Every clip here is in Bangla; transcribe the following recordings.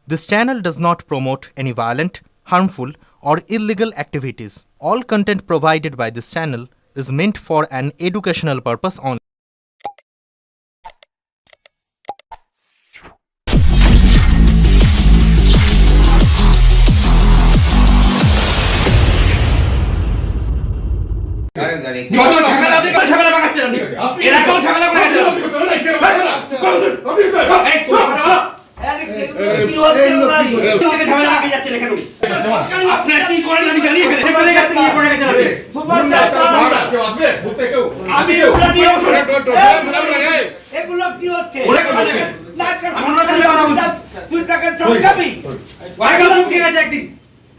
This channel does not promote any violent, harmful, or illegal activities. All content provided by this channel is meant for an educational purpose only. যত ঝামেলা আপনি কোন ঝামেলা পাকাচ্ছেন আপনি এরা কোন ঝামেলা পাকাচ্ছেন এই কোন ঝামেলা কি হচ্ছে উনারি থেকে ঝামেলা পাকিয়ে যাচ্ছেন এখানে আপনারা কি করেন আমি জানি এখানে এবারে কাছে নিয়ে পড়ে গেছেন আপনি সুপার কেউ আসবে বুঝতে কেউ আপনি ওটা নিয়ে বসুন এগুলো কি হচ্ছে ওরে কোন জায়গা আমরা সাথে কথা বলছি তুই টাকা চমকাবি ওয়াইগাল চমকে গেছে একদিন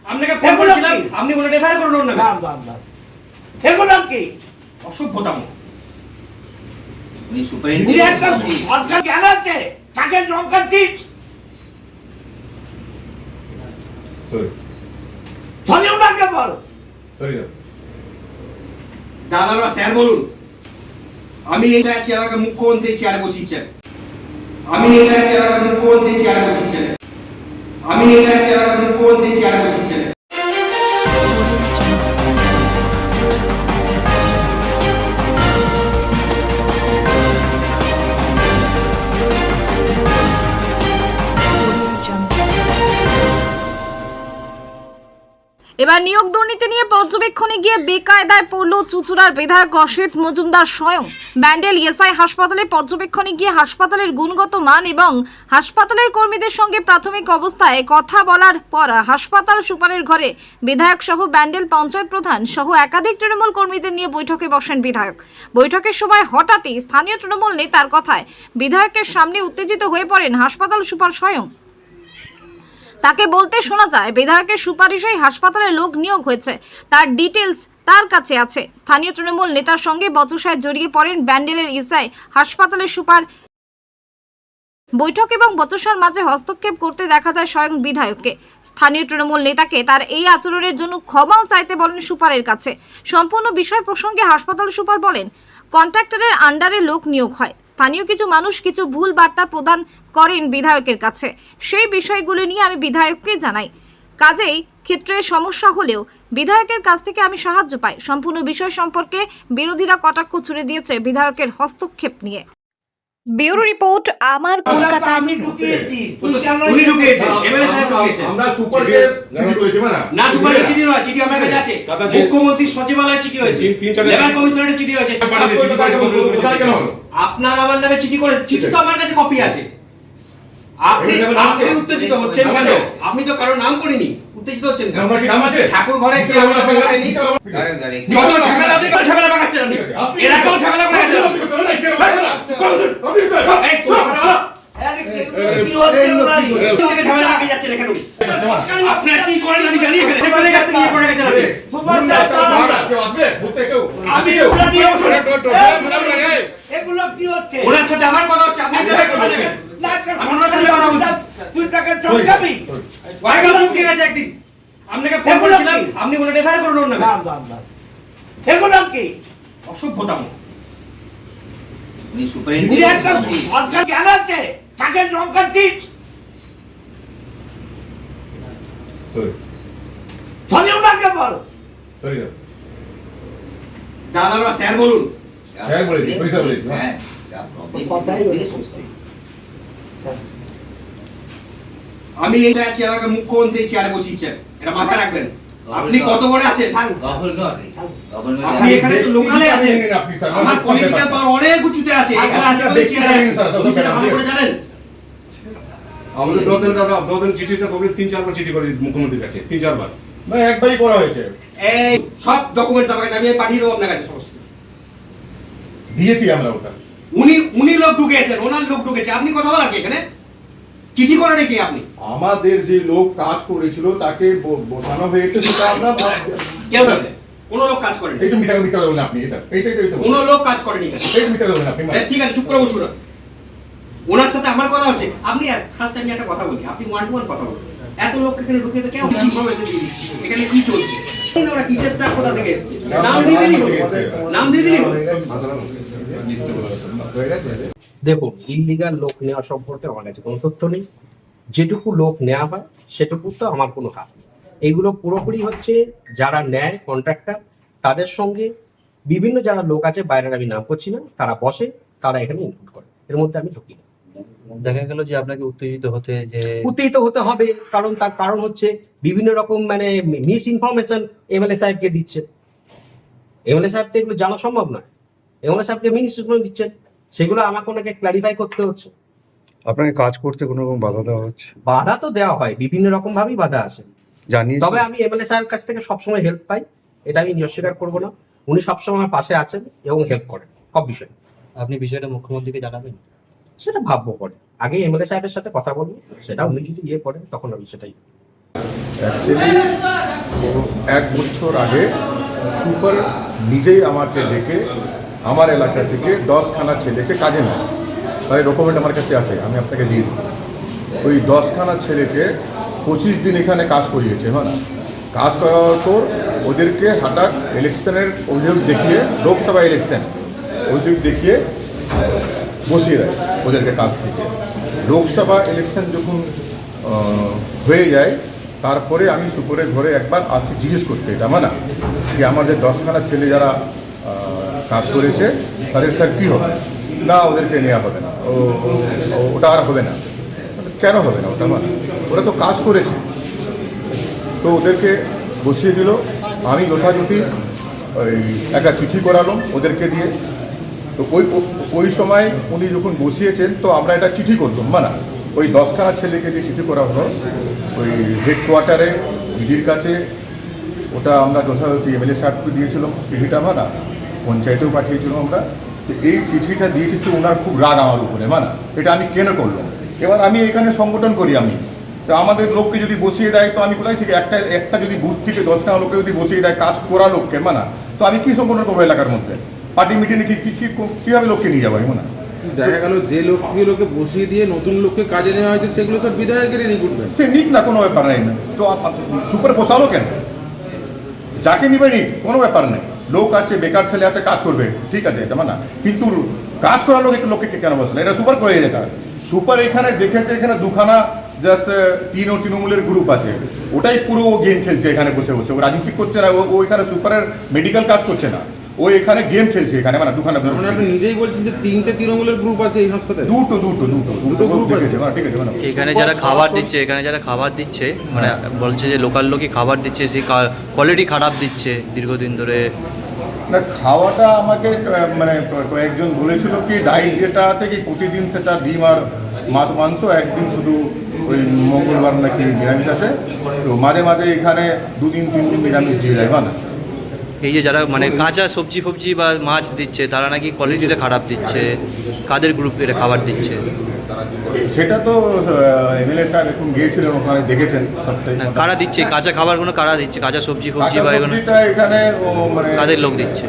আপনাকে ফোন করেছিলাম আপনি বলে রেফার করুন না না এগুলো কি অসভ্যতাম উনি সুপারিনটেন্ডেন্ট সরকার জ্ঞান আছে তাকে জমকাচ্ছিস ধনী ওনাকে বল দাদারা স্যার বলুন আমি এই চেয়ারে মুখ্যমন্ত্রী চেয়ারে বসিয়েছেন আমি এই চেয়ারে মুখ্যমন্ত্রী চেয়ারে বসিয়েছেন আমি এই চেয়ারে মুখ্যমন্ত্রী চেয়ারে বসিয়েছেন এবার নিয়োগ দুর্নীতি নিয়ে পর্যবেক্ষণে গিয়ে বেকায়দায় পড়ল চুঁচুড়ার বিধায়ক অসিত মজুমদার স্বয়ং। ব্যান্ডেল ইএসআই হাসপাতালে পর্যবেক্ষণে গিয়ে হাসপাতালের গুণগত মান এবং হাসপাতালের কর্মীদের সঙ্গে প্রাথমিক অবস্থায় কথা বলার পর হাসপাতাল সুপারের ঘরে বিধায়ক সহ ব্যান্ডেল পঞ্চায়েত প্রধান সহ একাধিক তৃণমূল কর্মীদের নিয়ে বৈঠকে বসেন বিধায়ক। বৈঠকের সময় হঠাৎই স্থানীয় তৃণমূল নেতার কথায় বিধায়কের সামনে উত্তেজিত হয়ে পড়েন হাসপাতাল সুপার স্বয়ং। তাকে বলতে শোনা যায় বিধায়কের সুপারিশেই হাসপাতালে লোক নিয়োগ হয়েছে, তার ডিটেলস তার কাছে আছে। স্থানীয় তৃণমূল নেতার সঙ্গে বচসায় জড়িয়ে পড়েন ব্যান্ডেলের ইএসআই হাসপাতালের সুপার। বৈঠক এবং বচসার মাঝে হস্তক্ষেপ করতে দেখা যায় স্বয়ং বিধায়ককে। স্থানীয় তৃণমূল নেতাকে তার এই আচরণের জন্য ক্ষমাও চাইতে বলেন সুপারের কাছে। সম্পূর্ণ বিষয় প্রসঙ্গে হাসপাতাল সুপার বলেন, কন্ট্রাক্টরের আন্ডারে লোক নিয়োগ হয়, স্থানীয় কিছু মানুষ কিছু ভুল বার্তা প্রদান করেন বিধায়কের কাছে, সেই বিষয়গুলো নিয়ে আমি বিধায়ককে জানাই। কাজেই ক্ষেত্রে সমস্যা হলেও বিধায়কের কাছ থেকে আমি সাহায্য পাই। সম্পূর্ণ বিষয় সম্পর্কে বিরোধীরা কটাক্ষ ছুড়ে দিয়েছে বিধায়কের হস্তক্ষেপ নিয়ে। ব্যুরো রিপোর্ট, আমার কলকাতা। আমি ঢুকিয়েছি উনি ঢুকিয়েছেন এমএলএ সাহেব ঢুকিয়েছেন আমরা সুপারকে চিঠি করেছি না না সুপারের চিঠি নয়, চিঠি আমার কাছে আছে। মুখ্যমন্ত্রী সচিবালয়ে চিঠি হয়েছে, লেবার কমিশনারের চিঠি হয়েছে। আপনার আমার নামে চিঠি করেছে, চিঠি তো আমার কাছে কপি আছে। আপনি উত্তেজিত হচ্ছেন কেন? আপনি তো কারো নাম করিনি, উত্তেজিত হচ্ছেন কেন? আমার কি নাম আছে? ঠাকুর ঘরে কি আমার নাম হয়নি? যত ঝামেলা আপনি কোন ঝামেলা পাকাচ্ছেন আপনি এরা কোন ঝামেলা পাকাচ্ছেন এই কোন ঝামেলা কি হচ্ছে উনারি থেকে ঝামেলা পাকিয়ে যাচ্ছেন এখানে আপনারা কি করেন আমি জানি এখানে এবারে কাছে নিয়ে পড়ে গেছেন আপনি সুপার কেউ আসবে বুঝতে কেউ আপনি ওটা নিয়ে বসুন এগুলো কি হচ্ছে ওনার সাথে আমার কথা হচ্ছে আপনি কথা নেবেন আমার সাথে কথা বলছেন তুই টাকা চমকাবি ওয়াইগাল চমকে গেছে একদিন আপনাকে ফোন করেছিলাম আপনি বলে রেফার করুন না না এগুলো কি অসভ্যতাম উনি সুপারিনটেন্ডেন্ট সরকার জ্ঞান আছে তাকে জমকাচ্ছিস ধনী ওনাকে বল দাদারা স্যার বলুন হ্যাঁ বলেছি পরিষ্কার বলেছি হ্যাঁ কথাই বলছি। আমি এই চেয়ারে মুখ্যমন্ত্রী চেয়ারে বসিয়েছেন, এটা মাথায় রাখবেন। আপনি কত বড় আছেন আপনি এখানে তো লোকালে আছেন, আমার পলিটিক্যাল পাওয়ার অনেক উঁচুতে আছে, এখানে আছে বলে চেয়ারে আছে, সেটা ভালো করে জানেন। আমাদের দোদিন চিঠিটা কমপ্লিট 3-4 বার চিঠি করেছি মুখ্যমন্ত্রীর কাছে 3-4 বার না একবারই করা হয়েছে। এই সব ডকুমেন্টস আমাকে আমি পাঠিয়ে দেবো আপনার কাছে সমস্ত দিয়েছি আমরা ওটা। উনি লোক ঢুকেছেন, ওনার লোক ঢুকেছে, আপনি কথা বলার কি এখানে? চিঠি করে নাকি আপনি? আমাদের যে লোক কাজ করেছিল তাকে বসানো হয়েছে, সেটা আমরা কেউ বলে কোন লোক কাজ করেনি। এই তো মিথ্যা বলেন আপনি, এইটাই কোন লোক কাজ করেনি এখানে। এই মিথ্যা বলেন আপনি। ঠিক আছে, চুপ করে বসুন। ওনার সাথে আমার কথা হচ্ছে, আপনি ফার্স্ট টাইম একটা কথা বলি, আপনি ওয়ান টু ওয়ান কথা বলুন। এত লোক এখানে ঢুকে তো কেউ ঠিকভাবে এখানে কি চলছে, ওরা কিসের স্টাফ কোথা থেকে এসেছে, নাম দিয়ে দিলি নাম দিয়ে দিলি। দেখুন, ইলিগাল লোক নেওয়া সম্পর্কে আমার কাছে কোনো তথ্য নেই। যেটুকু লোক নেওয়া হয় সেটুকু তো আমার কোনো হাত নেই। এইগুলো পুরোপুরি হচ্ছে যারা নেয় কন্ট্রাক্টর, তাদের সঙ্গে বিভিন্ন যারা লোক আছে, বাইরের আমি নাম করছি না, তারা বসে, তারা এখানে ইনপুট করে, এর মধ্যে আমি ঢুকি না। দেখা গেল যে আপনাকে উত্তেজিত হতে হবে, কারণ তার কারণ হচ্ছে বিভিন্ন রকম মানে মিস ইনফরমেশন এমএলএ সাহেবকে দিচ্ছে। এমএলএ সাহেব তো এগুলো জানা সম্ভব নয়, এমএলএ সাহেবকে মিস ইনফরমেশন দিচ্ছেন, সেগুলো আমাকে ওনাকে ক্লারিফাই করতে হচ্ছে। আপনাকে কাজ করতে কোনো রকম বাধা দেওয়া হচ্ছে? বাধা তো দেওয়া হয়, বিভিন্ন রকম ভাবেই বাধা আসে, জানিয়ে তবে আমি এমএলএ সাহেবের কাছ থেকে সবসময় হেল্প পাই, এটা আমি অস্বীকার করবো না। উনি সবসময় আমার পাশে আছেন এবং হেল্প করেন সব বিষয়ে। আপনি বিষয়টা মুখ্যমন্ত্রীকে জানাবেন? সেটা ভাববো পরে, আগে এমএলএ সাহেবের সাথে কথা বলবো, সেটা উনি যদি করেন তখন আমি সেটাই। অ্যাকচুয়ালি 1 বছর আগে সুপার নিজেই আমাকে ডেকে আমার এলাকা থেকে 10খানা ছেলেকে কাজে নেয়, তাই ডকুমেন্ট আমার কাছে আছে, আমি আপনাকে দিয়ে দিই। ওই 10খানা ছেলেকে 25 দিন এখানে কাজ করিয়েছে, মানে কাজ করার পর ওদেরকে হঠাৎ ইলেকশনের অভিযোগ দেখিয়ে, লোকসভা ইলেকশন অভিযোগ দেখিয়ে বসিয়ে দেয় ওদেরকে কাজ থেকে। লোকসভা ইলেকশন যখন হয়ে যায়, তারপরে আমি সুপারের ঘরে একবার আসি জিজ্ঞেস করতে, এটা মানা কি আমাদের 10খানা ছেলে যারা কাজ করেছে তাদের স্যার কী হবে না, ওদেরকে নেওয়া হবে না, ওটা আর হবে না। কেন হবে না? ওটা মানে ওরা তো কাজ করেছে, তো ওদেরকে বসিয়ে দিল। আমি যথাযথি ওই একটা চিঠি করালাম ওদেরকে দিয়ে। তো ওই সময় উনি যখন বসিয়েছেন, তো আমরা একটা চিঠি করতাম, মানে ওই 10খানা ছেলেকে দিয়ে চিঠি করা হলো ওই হেডকোয়ার্টারে দিদির কাছে। ওটা আমরা যথাযথি এমএলএ সাহেবকে দিয়েছিলাম চিঠিটা, মানে পঞ্চায়েতেও পাঠিয়েছিলাম আমরা। তো এই চিঠিটা দিয়েছি তো ওনার খুব রাগ আমার উপরে, মানে এটা আমি কেন করলাম। এবার আমি এখানে সংগঠন করি, আমি তো আমাদের লোককে যদি বসিয়ে দেয়, তো আমি কোথায় থেকে একটা যদি বুথ থেকে 10খানা লোককে যদি বসিয়ে দেয় কাজ করা লোককে, মানে তো আমি কী সংগঠন করবো এলাকার মধ্যে? পার্টি মিটিংয়ে কীভাবে লোককে নিয়ে যাবো? মানে দেখা গেল যে লোকগুলোকে বসিয়ে দিয়ে নতুন লোককে কাজে নেওয়া হয়েছে, সেগুলো সব বিধায়কেরই রিক্রুটমেন্ট। সে নিক না, কোনো ব্যাপার নেই না, তো সুপার বসালো কেন? যাকে নিবে নিক, কোনো ব্যাপার নেই। লোক আছে, বেকার ছেলে আছে, কাজ করবে, ঠিক আছে, এটা মানে, কিন্তু কাজ করার লোককে কেন বসলে? এটা সুপার করে যেটা সুপার এখানে দেখেছে, এখানে 2খানা জাস্ট তৃণমূলের গ্রুপ আছে, ওটাই পুরো গেম খেলছে এখানে বসে বসে, ও রাজনীতি করছে না, ও এখানে সুপারের মেডিকেল কাজ করছে না, ও এখানে গেম খেলছে এখানে, মানে 2খানা। আপনি নিজেই বলছেন যে 3টে তৃণমূলের গ্রুপ আছে এই হাসপাতালে? দুটো গ্রুপ আছে, ঠিক আছে। এখানে যারা খাবার দিচ্ছে, মানে বলছে যে লোকাল লোকই খাবার দিচ্ছে, সেই কোয়ালিটি খারাপ দিচ্ছে দীর্ঘদিন ধরে। না, খাওয়াটা আমাকে মানে কয়েকজন বলেছিল কি ডায়েট যেটা থেকে প্রতিদিন সেটা ডিম আর মাছ মাংস, একদিন শুধু ওই মঙ্গলবার নাকি নিরামিষ আছে, তো মাঝে মাঝে এখানে 2 দিন 3 দিন নিরামিষ দিয়ে যায়। মানে এই যে যারা মানে কাঁচা সবজি বা মাছ দিচ্ছে, তারা নাকি কোয়ালিটিটা খারাপ দিচ্ছে, কাদের গ্রুপ এটা খাবার দিচ্ছে? সেটা তো এমএলএ সাহেব এখন গিয়েছিলেন, ওখানে দেখেছেন সবটাই। কারা দিচ্ছে কাঁচা খাবারগুলো? কারা দিচ্ছে কাঁচা সবজি বা এগুলো? এখানে মানে কাদের লোক দিচ্ছে?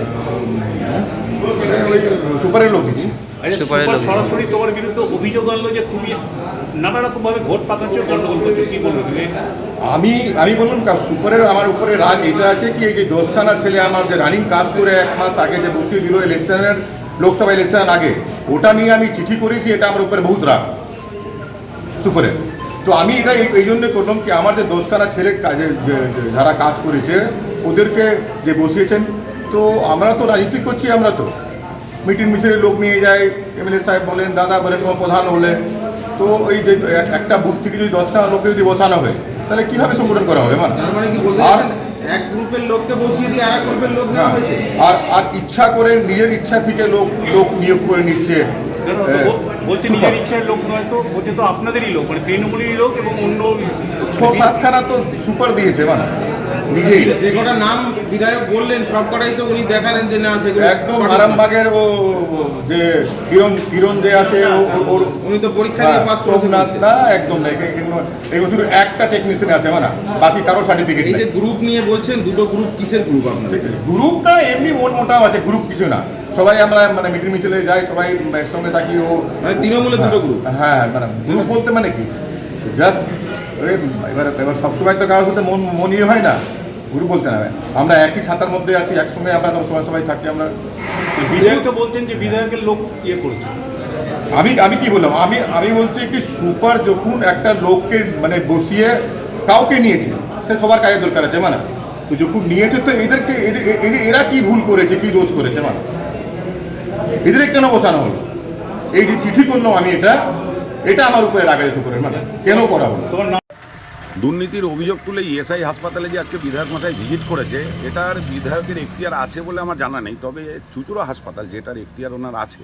ওই সুপারের লোক দিচ্ছে। সরাসরি তোমার বিরুদ্ধে অভিযোগ আনলো যে তুমি নানা রকম ভাবে ভোট পাকাচ্ছ, গন্ডগোল করছো, কি বলবো তুমি? আমি বললাম সুপারের আমার উপরে রাগ এটা আছে কি, এই যে 10খানা ছেলে আমার যে রানিং কাজ করে 1 মাস আগে যে বসিয়ে দিল ইলেকশনের, লোকসভা ইলেকশন আগে, ওটা নিয়ে আমি চিঠি করেছি, এটা আমার উপরে বহুত রাগ সুপারের। তো আমি এটা এই জন্য করলাম কি, আমার যে 10খানা ছেলে কাজে যারা কাজ করেছে ওদেরকে যে বসিয়েছেন, তো আমরা তো রাজনীতি করছি, আমরা তো মিটিং মিছিলের লোক নিয়ে যাই, এমএলএ সাহেব বলেন, দাদা বলেন, তোমার প্রধান হলে, তো ওই যে একটা বুথ থেকে যদি 10খানা লোককে যদি বসানো হয়, তাহলে কীভাবে সংগঠন করা হবে? মানে তার মানে কি বলতে আর এক গ্রুপের লোককে বসিয়ে দিয়ে আরেক গ্রুপের লোক নেওয়া হয়েছে, আর ইচ্ছা করে নিজের ইচ্ছা থেকে লোক নিয়োগ করে নিচ্ছে। বলছে নিজের ইচ্ছার লোক নয়, তো বলছে তো আপনাদেরই লোক, মানে তৃণমূলেরই লোক এবং অন্য 6-7খানা তো সুপার দিয়েছে, মানে নিজেই। যে কটা নাম বিধায়ক বললেন সব কটাই তো উনি দেখালেন যে না, সেগুলো একদম আরামবাগের ও যে কিরণ যে আছে, উনি তো পরীক্ষা দিয়ে পাস করেছেন না, একদম না, এগুলো শুধু একটা টেকনিশিয়ান আছে, মানে বাকি কারো সার্টিফিকেট। এই যে গ্রুপ নিয়ে বলছেন, দুটো গ্রুপ, কিসের গ্রুপ আপনার? গ্রুপটা এমনি মোটাও আছে, গ্রুপ কিছু না, সবাই আমরা মানে মিটিং মিছিলে যাই, সবাই একসঙ্গে থাকি। ও মানে তৃণমূলের দুটো গ্রুপ? হ্যাঁ, মানে গ্রুপ বলতে মানে কি, জাস্ট এবার সবসময় তো কারোর সাথে মন ইয়ে হয় না, গ্রুপ বলতে না, আমরা একই ছাতার মধ্যে আছি, একসঙ্গে আমরা সবাই থাকি। আমরা বিধায়ক তো বলছেন যে বিধায়কের লোক ইয়ে করেছে, আমি কি বললাম, আমি বলছি কি সুপার যখন একটা লোককে মানে বসিয়ে কাউকে নিয়েছে, সে সবার কাজের দরকার আছে মানে, তো যখন নিয়েছে তো এদেরকে এরা কি ভুল করেছে, কি দোষ করেছে মানে, এদের কেন বসানো হলো? এই যে চিঠি করলাম আমি, এটা আমার উপরে রাগের উপরে মানে কেন করা হলো? দুর্নীতির অভিযোগ তুলে ইএসআই হাসপাতালে যে আজকে বিধায়ক মশাই ভিজিট করেছে, এটার বিধায়কের এখতিয়ার আছে বলে আমার জানা নেই। তবে চুঁচুড়া হাসপাতাল যেটার এখতিয়ার ওনার আছে,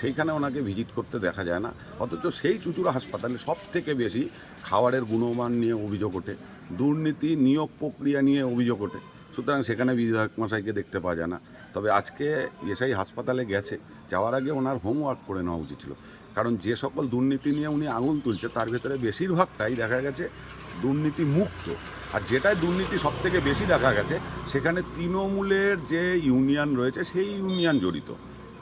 সেইখানে ওনাকে ভিজিট করতে দেখা যায় না। অথচ সেই চুঁচুড়া হাসপাতালে সব থেকে বেশি খাবারের গুণমান নিয়ে অভিযোগ ওঠে, দুর্নীতি নিয়োগ প্রক্রিয়া নিয়ে অভিযোগ ওঠে। সুতরাং সেখানে বিধায়ক মশাইকে দেখতে পাওয়া যায় না। তবে আজকে ইএসআই হাসপাতালে গেছে, যাওয়ার আগে ওনার হোমওয়ার্ক করে নেওয়া উচিত ছিল। কারণ যে সকল দুর্নীতি নিয়ে উনি আঙুল তুলছে তার ভেতরে বেশিরভাগটাই দেখা গেছে দুর্নীতি মুক্ত। আর যেটাই দুর্নীতি সব থেকে বেশি দেখা গেছে, সেখানে তৃণমূলের যে ইউনিয়ন রয়েছে সেই ইউনিয়ন জড়িত।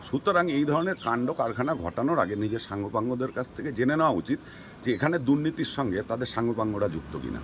সুতরাং এই ধরনের কাণ্ড কারখানা ঘটানোর আগে নিজের সাঙ্গপাঙ্গদের কাছ থেকে জেনে নেওয়া উচিত যে এখানে দুর্নীতির সঙ্গে তাদের সাঙ্গপাঙ্গরা যুক্ত কিনা।